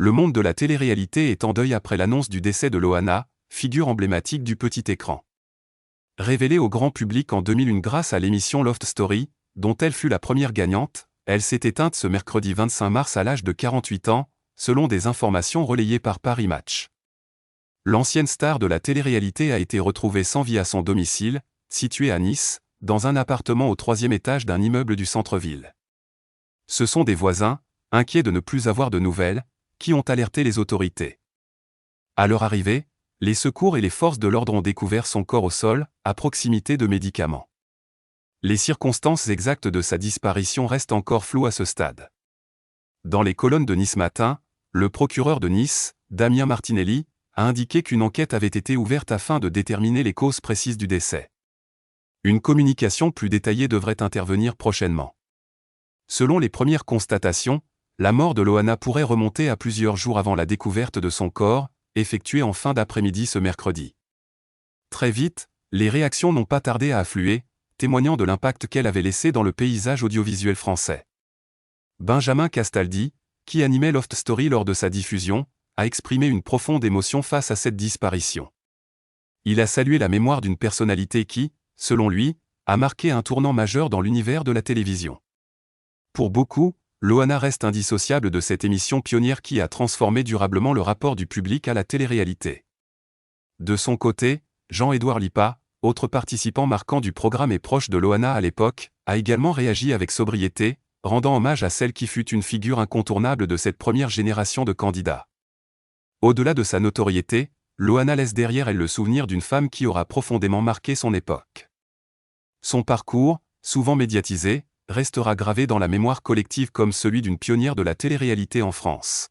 Le monde de la télé-réalité est en deuil après l'annonce du décès de Loana, figure emblématique du petit écran. Révélée au grand public en 2001 grâce à l'émission Loft Story, dont elle fut la première gagnante, elle s'est éteinte ce mercredi 25 mars à l'âge de 48 ans, selon des informations relayées par Paris Match. L'ancienne star de la télé-réalité a été retrouvée sans vie à son domicile, situé à Nice, dans un appartement au 3e étage d'un immeuble du centre-ville. Ce sont des voisins, inquiets de ne plus avoir de nouvelles, qui ont alerté les autorités. À leur arrivée, les secours et les forces de l'ordre ont découvert son corps au sol, à proximité de médicaments. Les circonstances exactes de sa disparition restent encore floues à ce stade. Dans les colonnes de Nice Matin, le procureur de Nice, Damien Martinelli, a indiqué qu'une enquête avait été ouverte afin de déterminer les causes précises du décès. Une communication plus détaillée devrait intervenir prochainement. Selon les premières constatations, la mort de Loana pourrait remonter à plusieurs jours avant la découverte de son corps, effectuée en fin d'après-midi ce mercredi. Très vite, les réactions n'ont pas tardé à affluer, témoignant de l'impact qu'elle avait laissé dans le paysage audiovisuel français. Benjamin Castaldi, qui animait Loft Story lors de sa diffusion, a exprimé une profonde émotion face à cette disparition. Il a salué la mémoire d'une personnalité qui, selon lui, a marqué un tournant majeur dans l'univers de la télévision. Pour beaucoup, Loana reste indissociable de cette émission pionnière qui a transformé durablement le rapport du public à la télé-réalité. De son côté, Jean-Édouard Lipa, autre participant marquant du programme et proche de Loana à l'époque, a également réagi avec sobriété, rendant hommage à celle qui fut une figure incontournable de cette première génération de candidats. Au-delà de sa notoriété, Loana laisse derrière elle le souvenir d'une femme qui aura profondément marqué son époque. Son parcours, souvent médiatisé, restera gravé dans la mémoire collective comme celui d'une pionnière de la télé-réalité en France.